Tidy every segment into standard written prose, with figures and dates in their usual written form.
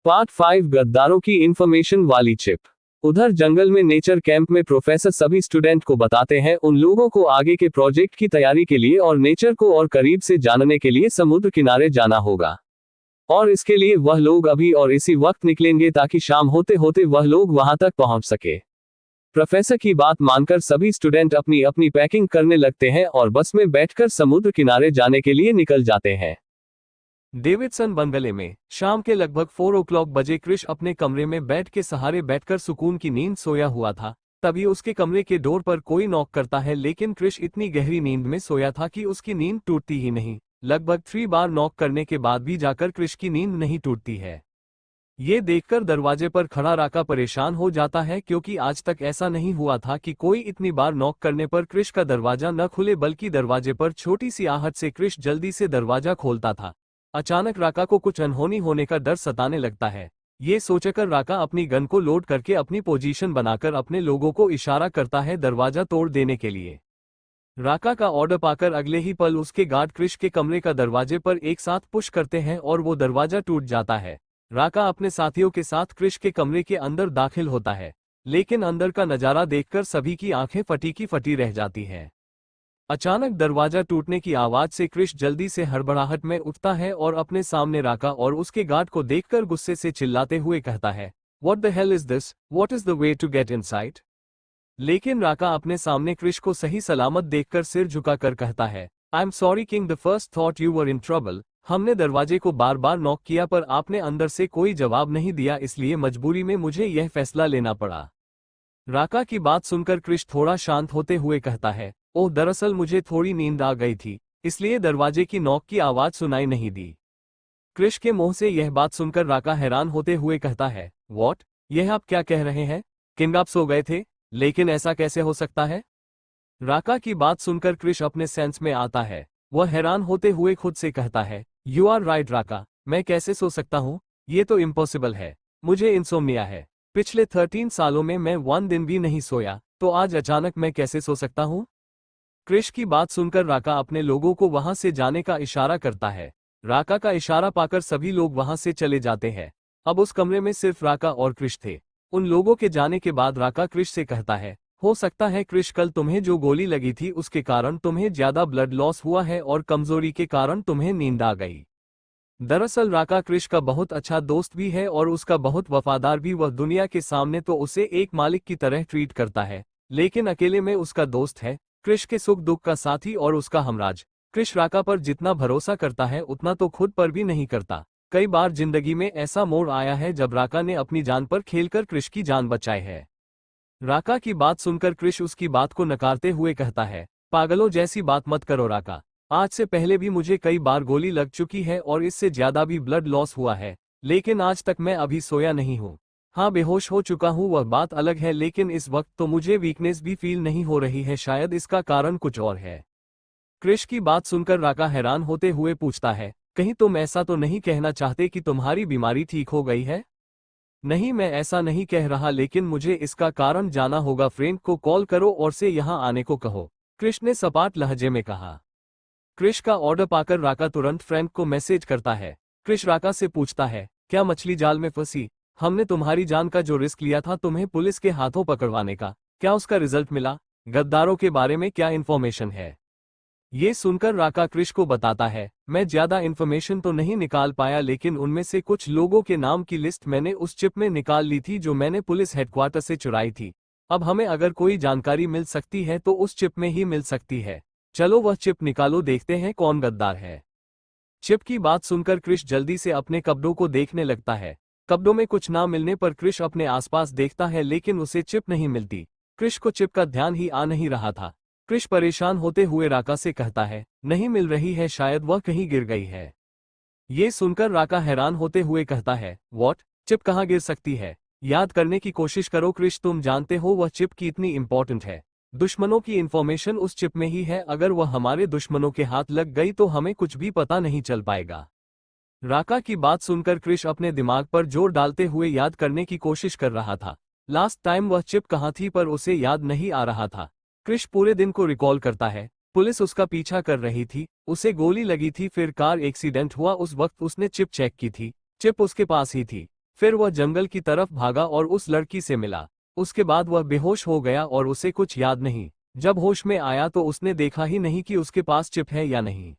Part 5 गद्दारों की information वाली chip. उधर जंगल में नेचर कैंप में प्रोफेसर सभी स्टूडेंट को बताते हैं उन लोगों को आगे के प्रोजेक्ट की तैयारी के लिए और नेचर को और करीब से जानने के लिए समुद्र किनारे जाना होगा। और इसके लिए वह लोग अभी और इसी वक्त निकलेंगे ताकि शाम होते होते वह लोग वहां तक पहुंच सके। प्रोफेसर की बात मानकर सभी स्टूडेंट अपनी अपनी पैकिंग करने लगते हैं और बस में बैठकर समुद्र किनारे जाने के लिए निकल जाते हैं। डेविडसन बंगले में शाम के लगभग 4 o'clock बजे क्रिश अपने कमरे में बेड के सहारे बैठकर सुकून की नींद सोया हुआ था। तभी उसके कमरे के डोर पर कोई नॉक करता है, लेकिन क्रिश इतनी गहरी नींद में सोया था कि उसकी नींद टूटती ही नहीं। लगभग 3 बार नॉक करने के बाद भी जाकर क्रिश की नींद नहीं टूटती है। ये देखकर दरवाजे पर खड़ा राका परेशान हो जाता है, क्योंकि आज तक ऐसा नहीं हुआ था कि कोई इतनी बार नॉक करने पर क्रिश का दरवाजा न खुले, बल्कि दरवाजे पर छोटी सी आहट से क्रिश जल्दी से दरवाजा खोलता था। अचानक राका को कुछ अनहोनी होने का डर सताने लगता है। ये सोचकर राका अपनी गन को लोड करके अपनी पोजीशन बनाकर अपने लोगों को इशारा करता है दरवाजा तोड़ देने के लिए। राका का ऑर्डर पाकर अगले ही पल उसके गार्ड क्रिश के कमरे का दरवाजे पर एक साथ पुश करते हैं और वो दरवाजा टूट जाता है। राका अपने साथियों के साथ क्रिश के कमरे के अंदर दाखिल होता है, लेकिन अंदर का नजारा देखकर सभी की आंखें फटी की फटी रह जाती हैं। अचानक दरवाजा टूटने की आवाज से क्रिश जल्दी से हड़बड़ाहट में उठता है और अपने सामने राका और उसके गार्ड को देखकर गुस्से से चिल्लाते हुए कहता है, "What the hell is this? What is the way to get inside?" लेकिन राका अपने सामने क्रिश को सही सलामत देखकर सिर झुकाकर कहता है, "I am sorry king, the first thought you were in trouble." हमने दरवाजे को बार बार नॉक किया पर आपने अंदर से कोई जवाब नहीं दिया, इसलिए मजबूरी में मुझे यह फैसला लेना पड़ा। राका की बात सुनकर क्रिश थोड़ा शांत होते हुए कहता है, "ओह, दरअसल मुझे थोड़ी नींद आ गई थी, इसलिए दरवाजे की नॉक की आवाज सुनाई नहीं दी।" क्रिश के मुंह से यह बात सुनकर राका हैरान होते हुए कहता है, "व्हाट? यह आप क्या कह रहे हैं? किंग, आप सो गए थे? लेकिन ऐसा कैसे हो सकता है?" राका की बात सुनकर क्रिश अपने सेंस में आता है। वह हैरान होते हुए खुद से कहता है, "यू आर राइट राका, मैं कैसे सो सकता हूँ? ये तो इम्पॉसिबल है। मुझे इंसोम्निया है। पिछले 13 सालों में मैं 1 दिन भी नहीं सोया, तो आज अचानक मैं कैसे सो सकता हूँ?" क्रिश की बात सुनकर राका अपने लोगों को वहां से जाने का इशारा करता है। राका का इशारा पाकर सभी लोग वहां से चले जाते हैं। अब उस कमरे में सिर्फ राका और क्रिश थे। उन लोगों के जाने के बाद राका क्रिश से कहता है, "हो सकता है क्रिश, कल तुम्हें जो गोली लगी थी उसके कारण तुम्हें ज्यादा ब्लड लॉस हुआ है और कमजोरी के कारण तुम्हें नींद आ गई।" दरअसल राका क्रिश का बहुत अच्छा दोस्त भी है और उसका बहुत वफादार भी। वह दुनिया के सामने तो उसे एक मालिक की तरह ट्रीट करता है, लेकिन अकेले में उसका दोस्त है, क्रिश के सुख दुख का साथी और उसका हमराज। क्रिश राका पर जितना भरोसा करता है उतना तो खुद पर भी नहीं करता। कई बार जिंदगी में ऐसा मोड़ आया है जब राका ने अपनी जान पर खेलकर क्रिश की जान बचाई है। राका की बात सुनकर क्रिश उसकी बात को नकारते हुए कहता है, "पागलों जैसी बात मत करो राका। आज से पहले भी मुझे कई बार गोली लग चुकी है और इससे ज्यादा भी ब्लड लॉस हुआ है, लेकिन आज तक मैं अभी सोया नहीं हूँ। हाँ, बेहोश हो चुका हूँ, वह बात अलग है, लेकिन इस वक्त तो मुझे वीकनेस भी फील नहीं हो रही है। शायद इसका कारण कुछ और है।" क्रिश की बात सुनकर राका हैरान होते हुए पूछता है, "कहीं तुम ऐसा तो नहीं कहना चाहते कि तुम्हारी बीमारी ठीक हो गई है?" "नहीं, मैं ऐसा नहीं कह रहा, लेकिन मुझे इसका कारण जाना होगा। फ्रेंड को कॉल करो और से यहाँ आने को कहो," क्रिश ने सपाट लहजे में कहा। क्रिश का ऑर्डर पाकर राका तुरंत फ्रेंड को मैसेज करता है। क्रिश राका से पूछता है, "क्या मछली जाल में फंसी? हमने तुम्हारी जान का जो रिस्क लिया था तुम्हें पुलिस के हाथों पकड़वाने का, क्या उसका रिजल्ट मिला? गद्दारों के बारे में क्या इन्फॉर्मेशन है?" ये सुनकर राका क्रिश को बताता है, "मैं ज्यादा इन्फॉर्मेशन तो नहीं निकाल पाया, लेकिन उनमें से कुछ लोगों के नाम की लिस्ट मैंने उस चिप में निकाल ली थी जो मैंने पुलिस हेडक्वार्टर से चुराई थी। अब हमें अगर कोई जानकारी मिल सकती है तो उस चिप में ही मिल सकती है। चलो वह चिप निकालो, देखते हैं कौन गद्दार है।" चिप की बात सुनकर क्रिश जल्दी से अपने कपड़ों को देखने लगता है। कपड़ों में कुछ ना मिलने पर क्रिश अपने आसपास देखता है, लेकिन उसे चिप नहीं मिलती। क्रिश को चिप का ध्यान ही आ नहीं रहा था। क्रिश परेशान होते हुए राका से कहता है, "नहीं मिल रही है, शायद वह कहीं गिर गई है।" ये सुनकर राका हैरान होते हुए कहता है, "व्हाट? चिप कहाँ गिर सकती है? याद करने की कोशिश करो क्रिश, तुम जानते हो वह चिप कितनी इंपॉर्टेंट है। दुश्मनों की इंफॉर्मेशन उस चिप में ही है, अगर वह हमारे दुश्मनों के हाथ लग गई तो हमें कुछ भी पता नहीं चल पाएगा।" राका की बात सुनकर क्रिश अपने दिमाग पर जोर डालते हुए याद करने की कोशिश कर रहा था। लास्ट टाइम वह चिप कहाँ थी पर उसे याद नहीं आ रहा था। क्रिश पूरे दिन को रिकॉल करता है। पुलिस उसका पीछा कर रही थी, उसे गोली लगी थी, फिर कार एक्सीडेंट हुआ, उस वक्त उसने चिप चेक की थी, चिप उसके पास ही थी। फिर वह जंगल की तरफ भागा और उस लड़की से मिला। उसके बाद वह बेहोश हो गया और उसे कुछ याद नहीं। जब होश में आया तो उसने देखा ही नहीं कि उसके पास चिप है या नहीं।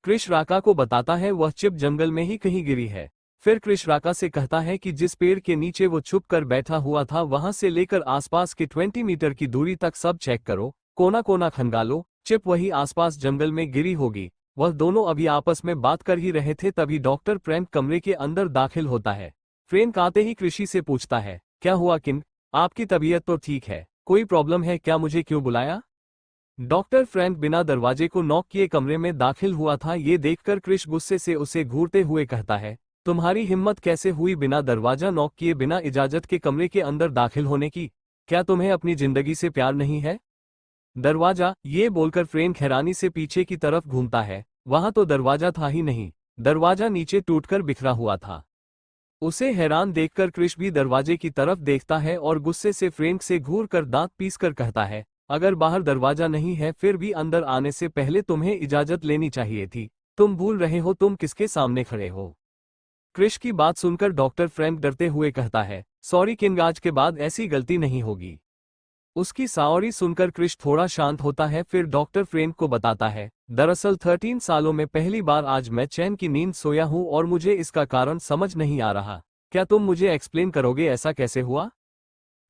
क्रिश राका को बताता है वह चिप जंगल में ही कहीं गिरी है। फिर क्रिश राका से कहता है कि जिस पेड़ के नीचे वो छुप कर बैठा हुआ था वहां से लेकर आसपास के 20 मीटर की दूरी तक सब चेक करो, कोना कोना खंगालो, चिप वही आसपास जंगल में गिरी होगी। वह दोनों अभी आपस में बात कर ही रहे थे तभी डॉक्टर फ्रैंक कमरे के अंदर दाखिल होता है। फ्रैंक आते ही कृषि से पूछता है, क्या हुआ किंग, आपकी तबीयत तो ठीक है, कोई प्रॉब्लम है क्या, मुझे क्यों बुलाया? डॉक्टर फ्रैंक बिना दरवाजे को नॉक किए कमरे में दाखिल हुआ था। ये देखकर क्रिश गुस्से से उसे घूरते हुए कहता है, तुम्हारी हिम्मत कैसे हुई बिना दरवाजा नॉक किए बिना इजाजत के कमरे के अंदर दाखिल होने की? क्या तुम्हें अपनी जिंदगी से प्यार नहीं है? दरवाजा, ये बोलकर फ्रैंक हैरानी से पीछे की तरफ घूमता है। वहां तो दरवाजा था ही नहीं, दरवाजा नीचे टूटकर बिखरा हुआ था। उसे हैरान देखकर क्रिश भी दरवाजे की तरफ देखता है और गुस्से से फ्रैंक से घूर कर दांत पीसकर कहता है, अगर बाहर दरवाजा नहीं है फिर भी अंदर आने से पहले तुम्हें इजाजत लेनी चाहिए थी। तुम भूल रहे हो तुम किसके सामने खड़े हो? क्रिश की बात सुनकर डॉक्टर फ्रैंक डरते हुए कहता है, सॉरी किंग, आज के बाद ऐसी गलती नहीं होगी। उसकी सॉरी सुनकर क्रिश थोड़ा शांत होता है। फिर डॉक्टर फ्रैंक को बताता है, दरअसल 13 सालों में पहली बार आज मैं चैन की नींद सोया हूं और मुझे इसका कारण समझ नहीं आ रहा। क्या तुम मुझे एक्सप्लेन करोगे ऐसा कैसे हुआ?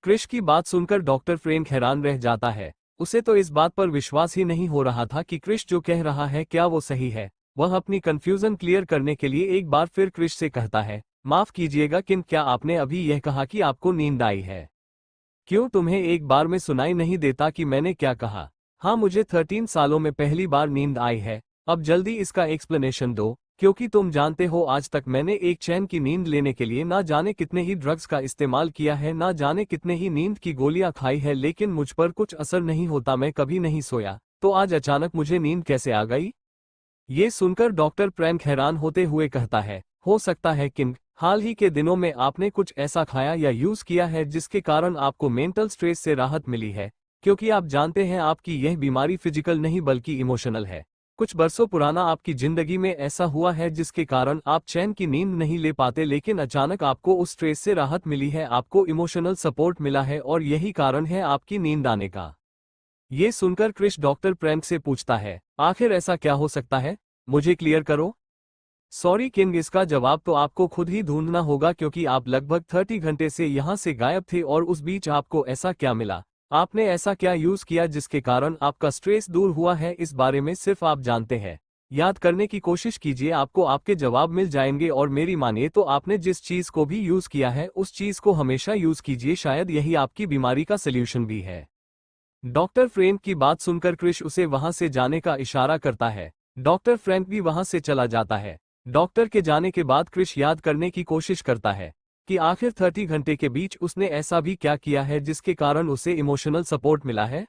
क्रिश की बात सुनकर डॉक्टर फ्रैंक हैरान रह जाता है। उसे तो इस बात पर विश्वास ही नहीं हो रहा था कि क्रिश जो कह रहा है क्या वो सही है। वह अपनी कंफ्यूजन क्लियर करने के लिए एक बार फिर क्रिश से कहता है, माफ कीजिएगा किंग, क्या आपने अभी यह कहा कि आपको नींद आई है? क्यों तुम्हें एक बार में सुनाई नहीं देता कि मैंने क्या कहा? हाँ, मुझे 13 सालों में पहली बार नींद आई है। अब जल्दी इसका एक्सप्लेनेशन दो, क्योंकि तुम जानते हो आज तक मैंने एक चैन की नींद लेने के लिए ना जाने कितने ही ड्रग्स का इस्तेमाल किया है, ना जाने कितने ही नींद की गोलियां खाई है, लेकिन मुझ पर कुछ असर नहीं होता, मैं कभी नहीं सोया। तो आज अचानक मुझे नींद कैसे आ गई? ये सुनकर डॉक्टर फ्रैंक हैरान होते हुए कहता है, हो सकता है किंग, हाल ही के दिनों में आपने कुछ ऐसा खाया या यूज किया है जिसके कारण आपको मेंटल स्ट्रेस से राहत मिली है, क्योंकि आप जानते हैं आपकी यह बीमारी फिजिकल नहीं बल्कि इमोशनल है। कुछ बरसों पुराना आपकी जिंदगी में ऐसा हुआ है जिसके कारण आप चैन की नींद नहीं ले पाते, लेकिन अचानक आपको उस स्ट्रेस से राहत मिली है, आपको इमोशनल सपोर्ट मिला है और यही कारण है आपकी नींद आने का। ये सुनकर क्रिश डॉक्टर फ्रैंक से पूछता है, आखिर ऐसा क्या हो सकता है, मुझे क्लियर करो। सॉरी किंग, इसका जवाब तो आपको खुद ही ढूंढना होगा, क्योंकि आप लगभग 30 घंटे से यहाँ से गायब थे और उस बीच आपको ऐसा क्या मिला, आपने ऐसा क्या यूज किया जिसके कारण आपका स्ट्रेस दूर हुआ है, इस बारे में सिर्फ आप जानते हैं। याद करने की कोशिश कीजिए, आपको आपके जवाब मिल जाएंगे और मेरी मानिए तो आपने जिस चीज को भी यूज किया है उस चीज को हमेशा यूज कीजिए, शायद यही आपकी बीमारी का सल्यूशन भी है। डॉक्टर फ्रैंक की बात सुनकर क्रिश उसे वहां से जाने का इशारा करता है। डॉक्टर फ्रैंक भी वहां से चला जाता है। डॉक्टर के जाने के बाद क्रिश याद करने की कोशिश करता है कि आखिर 30 घंटे के बीच उसने ऐसा भी क्या किया है जिसके कारण उसे इमोशनल सपोर्ट मिला है।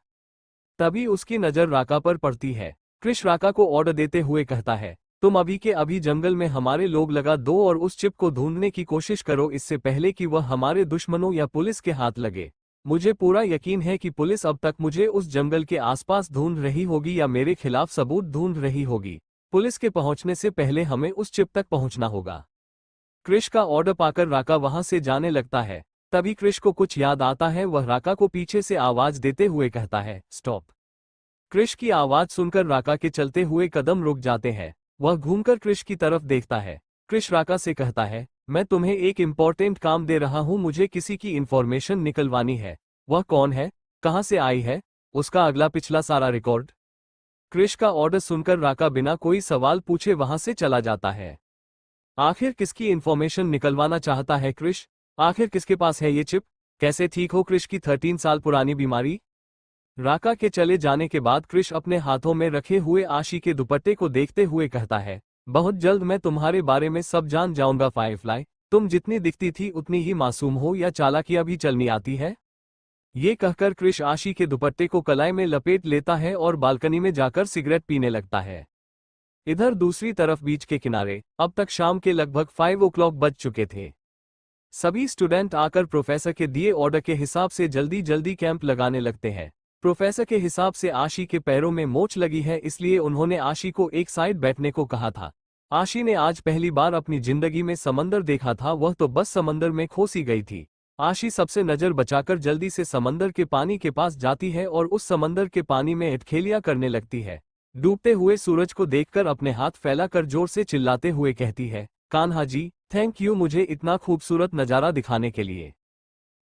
तभी उसकी नज़र राका पर पड़ती है। क्रिश राका को ऑर्डर देते हुए कहता है, तुम अभी के अभी जंगल में हमारे लोग लगा दो और उस चिप को ढूंढने की कोशिश करो, इससे पहले कि वह हमारे दुश्मनों या पुलिस के हाथ लगे। मुझे पूरा यकीन है कि पुलिस अब तक मुझे उस जंगल के आसपास ढूंढ रही होगी या मेरे खिलाफ सबूत ढूंढ रही होगी। पुलिस के पहुंचने से पहले हमें उस चिप तक पहुंचना होगा। क्रिश का ऑर्डर पाकर राका वहां से जाने लगता है। तभी क्रिश को कुछ याद आता है, वह राका को पीछे से आवाज देते हुए कहता है, स्टॉप। क्रिश की आवाज सुनकर राका के चलते हुए कदम रुक जाते हैं। वह घूमकर क्रिश की तरफ देखता है। क्रिश राका से कहता है, मैं तुम्हें एक इम्पोर्टेंट काम दे रहा हूं, मुझे किसी की इंफॉर्मेशन निकलवानी है। वह कौन है, कहां से आई है, उसका अगला पिछला सारा रिकॉर्ड। क्रिश का ऑर्डर सुनकर राका बिना कोई सवाल पूछे वहां से चला जाता है। आखिर किसकी इंफॉर्मेशन निकलवाना चाहता है क्रिश? आखिर किसके पास है ये चिप? कैसे ठीक हो क्रिश की 13 साल पुरानी बीमारी? राका के चले जाने के बाद क्रिश अपने हाथों में रखे हुए आशी के दुपट्टे को देखते हुए कहता है, बहुत जल्द मैं तुम्हारे बारे में सब जान जाऊंगा फायरफ्लाई। तुम जितनी दिखती थी उतनी ही मासूम हो या चालाकियां भी चलनी आती है? ये कहकर क्रिश आशी के दुपट्टे को कलाई में लपेट लेता है और बालकनी में जाकर सिगरेट पीने लगता है। इधर दूसरी तरफ बीच के किनारे अब तक शाम के लगभग 5 o'clock बज चुके थे। सभी स्टूडेंट आकर प्रोफेसर के दिए ऑर्डर के हिसाब से जल्दी जल्दी कैंप लगाने लगते हैं। प्रोफेसर के हिसाब से आशी के पैरों में मोच लगी है, इसलिए उन्होंने आशी को एक साइड बैठने को कहा था। आशी ने आज पहली बार अपनी जिंदगी में समंदर देखा था, वह तो बस समंदर में खो सी गई थी। आशी सबसे नजर बचाकर जल्दी से समंदर के पानी के पास जाती है और उस समंदर के पानी में अटखेलियां करने लगती है। डूबते हुए सूरज को देखकर अपने हाथ फैलाकर जोर से चिल्लाते हुए कहती है, कान्हा जी, थैंक यू मुझे इतना खूबसूरत नजारा दिखाने के लिए।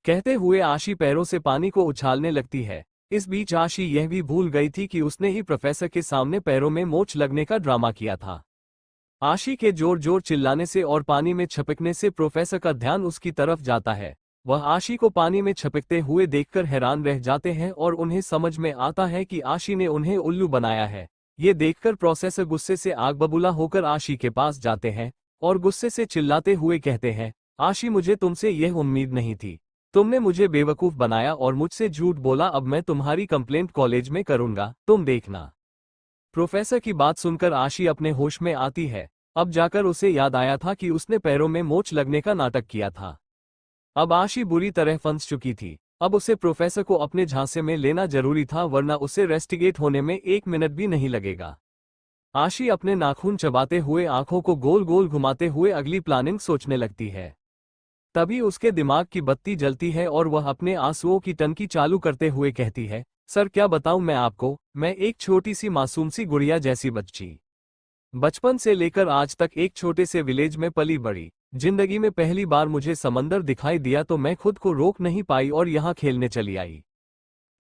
कहते हुए आशी पैरों से पानी को उछालने लगती है। इस बीच आशी यह भी भूल गई थी कि उसने ही प्रोफेसर के सामने पैरों में मोच लगने का ड्रामा किया था। आशी के जोर जोर चिल्लाने से और पानी में छपकने से प्रोफेसर का ध्यान उसकी तरफ जाता है। वह आशी को पानी में छपकते हुए देखकर हैरान रह जाते हैं और उन्हें समझ में आता है कि आशी ने उन्हें उल्लू बनाया है। ये देखकर प्रोफेसर गुस्से से आग बबूला होकर आशी के पास जाते हैं और गुस्से से चिल्लाते हुए कहते हैं, आशी मुझे तुमसे यह उम्मीद नहीं थी। तुमने मुझे बेवकूफ बनाया और मुझसे झूठ बोला। अब मैं तुम्हारी कंप्लेंट कॉलेज में करूंगा, तुम देखना। प्रोफेसर की बात सुनकर आशी अपने होश में आती है। अब जाकर उसे याद आया था कि उसने पैरों में मोच लगने का नाटक किया था। अब आशी बुरी तरह फंस चुकी थी। अब उसे प्रोफेसर को अपने झांसे में लेना जरूरी था, वरना उसे रेस्टिगेट होने में 1 मिनट भी नहीं लगेगा। आशी अपने नाखून चबाते हुए आंखों को गोल गोल घुमाते हुए अगली प्लानिंग सोचने लगती है। तभी उसके दिमाग की बत्ती जलती है और वह अपने आंसुओं की टंकी चालू करते हुए कहती है, सर क्या बताऊं मैं आपको, मैं एक छोटी सी मासूम सी गुड़िया जैसी बच्ची। बचपन से लेकर आज तक एक छोटे से विलेज में पली बड़ी। जिंदगी में पहली बार मुझे समंदर दिखाई दिया तो मैं खुद को रोक नहीं पाई और यहाँ खेलने चली आई।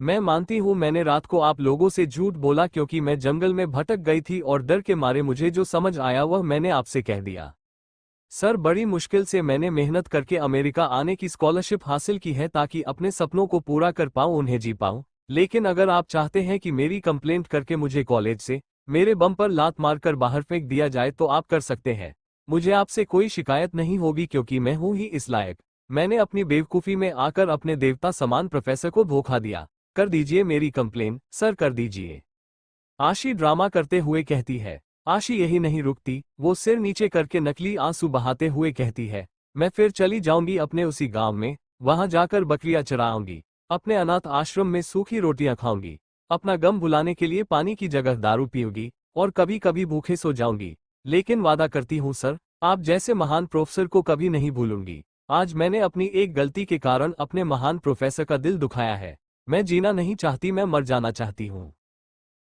मैं मानती हूँ मैंने रात को आप लोगों से झूठ बोला क्योंकि मैं जंगल में भटक गई थी और डर के मारे मुझे जो समझ आया वह मैंने आपसे कह दिया। सर बड़ी मुश्किल से मैंने मेहनत करके अमेरिका आने की स्कॉलरशिप हासिल की है ताकि अपने सपनों को पूरा कर पाऊँ, उन्हें जी पाऊँ। लेकिन अगर आप चाहते हैं कि मेरी कंप्लेंट करके मुझे कॉलेज से मेरे बम पर लात मारकर बाहर फेंक दिया जाए तो आप कर सकते हैं। मुझे आपसे कोई शिकायत नहीं होगी क्योंकि मैं हूं ही इस लायक। मैंने अपनी बेवकूफ़ी में आकर अपने देवता समान प्रोफेसर को धोखा दिया। कर दीजिए मेरी कंप्लेन सर, कर दीजिए। आशी ड्रामा करते हुए कहती है। आशी यही नहीं रुकती, वो सिर नीचे करके नकली आंसू बहाते हुए कहती है, मैं फिर चली जाऊंगी अपने उसी गांव में, वहां जाकर बकरियां चराऊंगी, अपने अनाथ आश्रम में सूखी रोटियां खाऊंगी, अपना गम भुलाने के लिए पानी की जगह दारू पीऊंगी और कभी कभी भूखे सो जाऊंगी। लेकिन वादा करती हूं सर, आप जैसे महान प्रोफेसर को कभी नहीं भूलूंगी। आज मैंने अपनी एक गलती के कारण अपने महान प्रोफेसर का दिल दुखाया है। मैं जीना नहीं चाहती, मैं मर जाना चाहती हूँ।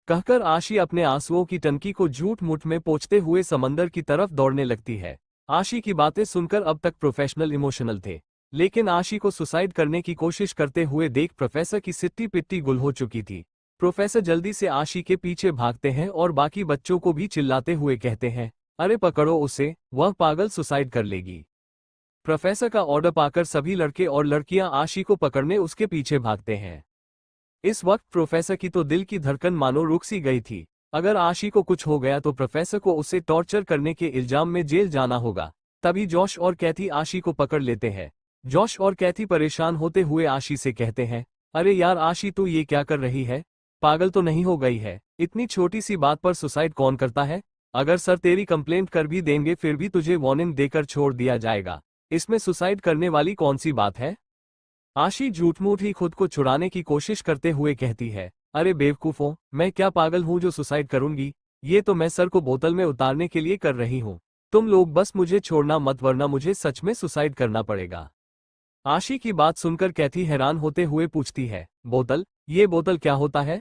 कहकर आशी अपने आंसुओं की टंकी को झूठ मूठ में पोंछते हुए समंदर की तरफ दौड़ने लगती है। आशी की बातें सुनकर अब तक प्रोफेशनल इमोशनल थे, लेकिन आशी को सुसाइड करने की कोशिश करते हुए देख प्रोफेसर की सिट्टी पिट्टी गुल हो चुकी थी। प्रोफेसर जल्दी से आशी के पीछे भागते हैं और बाकी बच्चों को भी चिल्लाते हुए कहते हैं, अरे पकड़ो उसे, वह पागल सुसाइड कर लेगी। प्रोफेसर का ऑर्डर पाकर सभी लड़के और लड़कियां आशी को पकड़ने उसके पीछे भागते हैं। इस वक्त प्रोफेसर की तो दिल की धड़कन मानो रुक सी गई थी। अगर आशी को कुछ हो गया तो प्रोफेसर को उसे टॉर्चर करने के इल्जाम में जेल जाना होगा। तभी जॉश और कैथी आशी को पकड़ लेते हैं। जॉश और कैथी परेशान होते हुए आशी से कहते हैं, अरे यार आशी तू ये क्या कर रही है, पागल तो नहीं हो गई है? इतनी छोटी सी बात पर सुसाइड कौन करता है? अगर सर तेरी कंप्लेंट कर भी देंगे फिर भी तुझे वार्निंग देकर छोड़ दिया जाएगा। इसमें सुसाइड करने वाली कौन सी बात है? आशी झूठमूठ ही खुद को छुड़ाने की कोशिश करते हुए कहती है, अरे बेवकूफों, मैं क्या पागल हूं जो सुसाइड करूंगी? ये तो मैं सर को बोतल में उतारने के लिए कर रही हूं। तुम लोग बस मुझे छोड़ना मत वरना मुझे सच में सुसाइड करना पड़ेगा। आशी की बात सुनकर कैथी हैरान होते हुए पूछती है, बोतल? ये बोतल क्या होता है?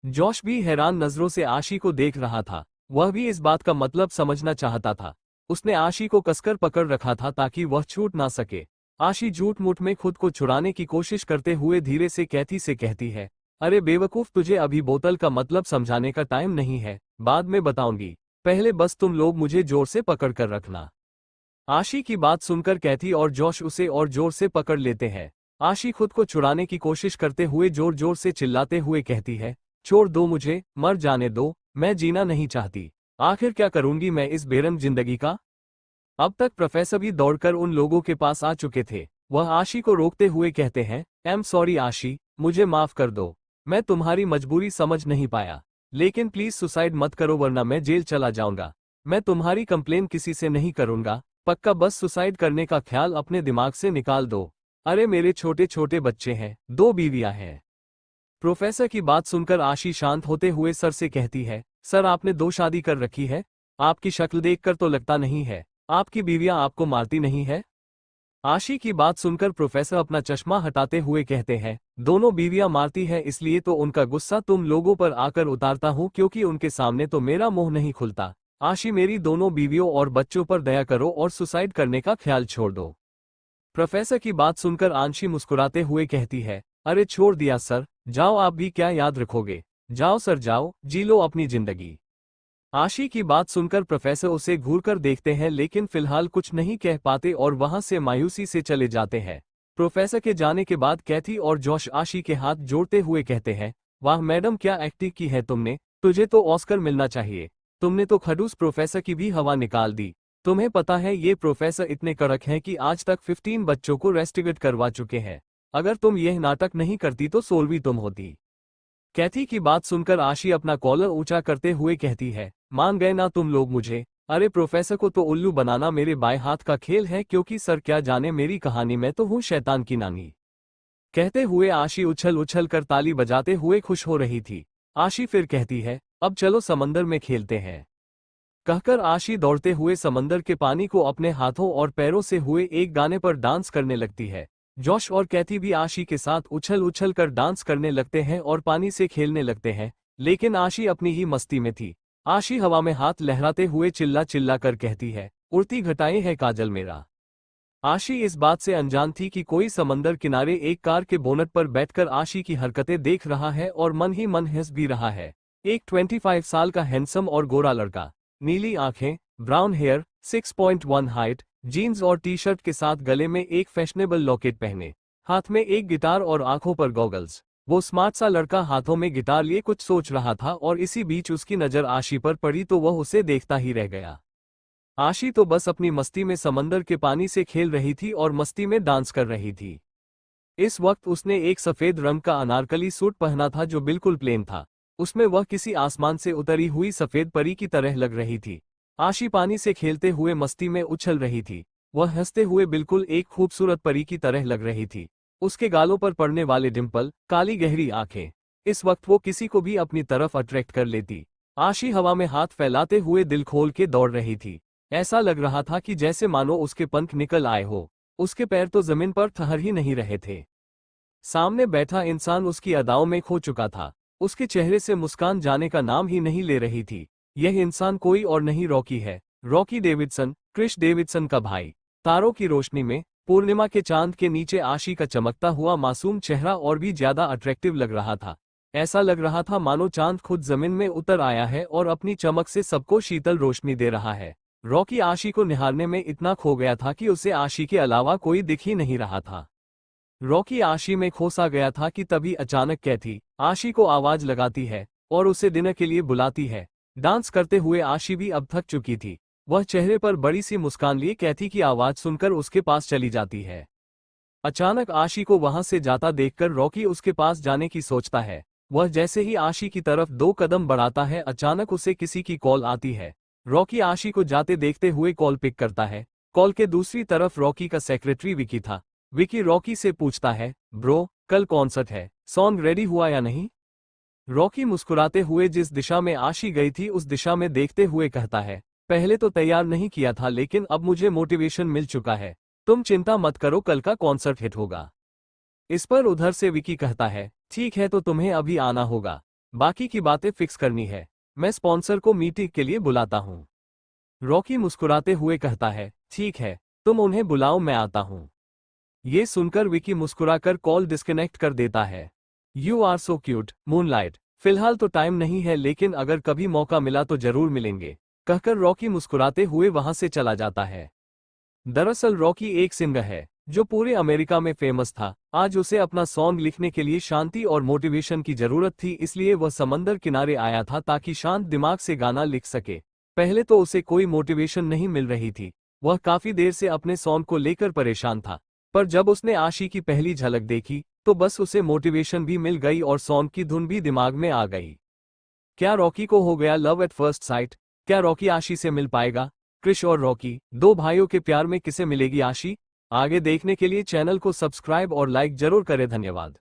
जॉश भी हैरान नजरों से आशी को देख रहा था। वह भी इस बात का मतलब समझना चाहता था। उसने आशी को कसकर पकड़ रखा था ताकि वह छूट ना सके। आशी झूठ मूठ में खुद को छुड़ाने की कोशिश करते हुए धीरे से कैथी से कहती है, अरे बेवकूफ, तुझे अभी बोतल का मतलब समझाने का टाइम नहीं है, बाद में बताऊंगी। पहले बस तुम लोग मुझे जोर से पकड़ कर रखना। आशी की बात सुनकर कैथी और जॉश उसे और जोर से पकड़ लेते हैं। आशी खुद को छुड़ाने की कोशिश करते हुए जोर जोर से चिल्लाते हुए कहती है, छोड़ दो मुझे, मर जाने दो, मैं जीना नहीं चाहती। आखिर क्या करूंगी मैं इस बेरंग जिंदगी का? अब तक प्रोफेसर भी दौड़कर उन लोगों के पास आ चुके थे। वह आशी को रोकते हुए कहते हैं, आई एम सॉरी आशी, मुझे माफ कर दो। मैं तुम्हारी मजबूरी समझ नहीं पाया, लेकिन प्लीज सुसाइड मत करो वरना मैं जेल चला जाऊंगा। मैं तुम्हारी कंप्लेन किसी से नहीं करूंगा, पक्का? बस सुसाइड करने का ख्याल अपने दिमाग से निकाल दो। अरे मेरे छोटे छोटे बच्चे हैं, 2 बीवियां हैं। प्रोफेसर की बात सुनकर आशी शांत होते हुए सर से कहती है, सर आपने 2 शादी कर रखी है? आपकी शक्ल देखकर तो लगता नहीं है आपकी बीवियां आपको मारती नहीं है। आशी की बात सुनकर प्रोफेसर अपना चश्मा हटाते हुए कहते हैं, दोनों बीवियां मारती है इसलिए तो उनका गुस्सा तुम लोगों पर आकर उतारता हूं, क्योंकि उनके सामने तो मेरा मुंह नहीं खुलता। आशी, मेरी दोनों बीवियों और बच्चों पर दया करो और सुसाइड करने का ख्याल छोड़ दो। प्रोफेसर की बात सुनकर आंशी मुस्कुराते हुए कहती है, अरे छोड़ दिया सर, जाओ, आप भी क्या याद रखोगे। जाओ सर जाओ, जी लो अपनी जिंदगी। आशी की बात सुनकर प्रोफेसर उसे घूरकर देखते हैं, लेकिन फिलहाल कुछ नहीं कह पाते और वहां से मायूसी से चले जाते हैं। प्रोफेसर के जाने के बाद कैथी और जॉश आशी के हाथ जोड़ते हुए कहते हैं, वाह मैडम, क्या एक्टिंग की है तुमने, तुझे तो ऑस्कर मिलना चाहिए। तुमने तो खड़ूस प्रोफेसर की भी हवा निकाल दी। तुम्हें पता है ये प्रोफेसर इतने कड़क हैं कि आज तक 15 बच्चों को रेस्टिगेट करवा चुके हैं। अगर तुम यह नाटक नहीं करती तो 16वीं तुम होती। कैथी की बात सुनकर आशी अपना कॉलर ऊंचा करते हुए कहती है, मान गए ना तुम लोग मुझे। अरे प्रोफेसर को तो उल्लू बनाना मेरे बाएं हाथ का खेल है, क्योंकि सर क्या जाने मेरी कहानी में तो हूँ शैतान की नानी। कहते हुए आशी उछल उछल कर ताली बजाते हुए खुश हो रही थी। आशी फिर कहती है, अब चलो समंदर में खेलते हैं। कहकर आशी दौड़ते हुए समंदर के पानी को अपने हाथों और पैरों से हुए एक गाने पर डांस करने लगती है। जॉश और कैथी भी आशी के साथ उछल उछल कर डांस करने लगते हैं और पानी से खेलने लगते हैं, लेकिन आशी अपनी ही मस्ती में थी। आशी हवा में हाथ लहराते हुए चिल्ला चिल्ला कर कहती है, उड़ती घटाएं है काजल मेरा। आशी इस बात से अनजान थी कि कोई समंदर किनारे एक कार के बोनट पर बैठकर आशी की हरकतें देख रहा है और मन ही मन हंस भी रहा है। एक 25 साल का हैंडसम और गोरा लड़का, नीली आंखें, ब्राउन हेयर, 6.1 हाइट, जीन्स और टी शर्ट के साथ गले में एक फैशनेबल लॉकेट पहने, हाथ में एक गिटार और आंखों पर गॉगल्स। वो स्मार्ट सा लड़का हाथों में गिटार लिए कुछ सोच रहा था और इसी बीच उसकी नजर आशी पर पड़ी तो वह उसे देखता ही रह गया। आशी तो बस अपनी मस्ती में समंदर के पानी से खेल रही थी और मस्ती में डांस कर रही थी। इस वक्त उसने एक सफेद रंग का अनारकली सूट पहना था जो बिल्कुल प्लेन था। उसमें वह किसी आसमान से उतरी हुई सफेद परी की तरह लग रही थी। आशी पानी से खेलते हुए मस्ती में उछल रही थी। वह हंसते हुए बिल्कुल एक खूबसूरत परी की तरह लग रही थी। उसके गालों पर पड़ने वाले डिंपल, काली गहरी आंखें, इस वक्त वो किसी को भी अपनी तरफ अट्रैक्ट कर लेती। आशी हवा में हाथ फैलाते हुए दिल खोल के दौड़ रही थी। ऐसा लग रहा था कि जैसे मानो उसके पंख निकल आए हो। उसके पैर तो जमीन पर ठहर ही नहीं रहे थे। सामने बैठा इंसान उसकी अदाओं में खो चुका था। उसके चेहरे से मुस्कान जाने का नाम ही नहीं ले रही थी। यह इंसान कोई और नहीं, रॉकी है। रॉकी डेविडसन, क्रिश डेविडसन का भाई। तारों की रोशनी में, पूर्णिमा के चांद के नीचे आशी का चमकता हुआ मासूम चेहरा और भी ज्यादा अट्रैक्टिव लग रहा था। ऐसा लग रहा था मानो चांद खुद जमीन में उतर आया है और अपनी चमक से सबको शीतल रोशनी दे रहा है। रॉकी आशी को निहारने में इतना खो गया था कि उसे आशी के अलावा कोई दिख ही नहीं रहा था। रॉकी आशी में खो सा गया था कि तभी अचानक कैथी आशी को आवाज लगाती है और उसे डिनर के लिए बुलाती है। डांस करते हुए आशी भी अब थक चुकी थी। वह चेहरे पर बड़ी सी मुस्कान लिए कैथी की आवाज सुनकर उसके पास चली जाती है। अचानक आशी को वहां से जाता देखकर रॉकी उसके पास जाने की सोचता है। वह जैसे ही आशी की तरफ 2 कदम बढ़ाता है, अचानक उसे किसी की कॉल आती है। रॉकी आशी को जाते देखते हुए कॉल पिक करता है। कॉल के दूसरी तरफ रॉकी का सेक्रेटरी विकी था। विकी रॉकी से पूछता है, ब्रो, कल कॉन्सर्ट है, सॉन्ग रेडी हुआ या नहीं? रॉकी मुस्कुराते हुए जिस दिशा में आशी गई थी उस दिशा में देखते हुए कहता है, पहले तो तैयार नहीं किया था, लेकिन अब मुझे मोटिवेशन मिल चुका है। तुम चिंता मत करो, कल का कॉन्सर्ट हिट होगा। इस पर उधर से विकी कहता है, ठीक है, तो तुम्हें अभी आना होगा, बाकी की बातें फिक्स करनी है। मैं स्पॉन्सर को मीटिंग के लिए बुलाता हूँ। रॉकी मुस्कुराते हुए कहता है, ठीक है, तुम उन्हें बुलाओ, मैं आता हूँ। ये सुनकर विकी मुस्कुराकर कॉल डिस्कनेक्ट कर देता है। You are so cute moonlight, फिलहाल तो टाइम नहीं है, लेकिन अगर कभी मौका मिला तो जरूर मिलेंगे, कहकर रॉकी मुस्कुराते हुए वहां से चला जाता है। दरअसल रॉकी एक सिंगर है जो पूरे अमेरिका में फेमस था। आज उसे अपना सॉन्ग लिखने के लिए शांति और मोटिवेशन की जरूरत थी, इसलिए वह समंदर किनारे आया था ताकि शांत दिमाग से गाना लिख सके। पहले तो उसे कोई मोटिवेशन नहीं मिल रही थी। वह काफी देर से अपने सॉन्ग को लेकर परेशान था, पर जब उसने आशी की पहली झलक देखी तो बस उसे मोटिवेशन भी मिल गई और सॉन्ग की धुन भी दिमाग में आ गई। क्या रॉकी को हो गया लव एट फर्स्ट साइट? क्या रॉकी आशी से मिल पाएगा? क्रिश और रॉकी, 2 भाइयों के प्यार में किसे मिलेगी आशी? आगे देखने के लिए चैनल को सब्सक्राइब और लाइक जरूर करें। धन्यवाद।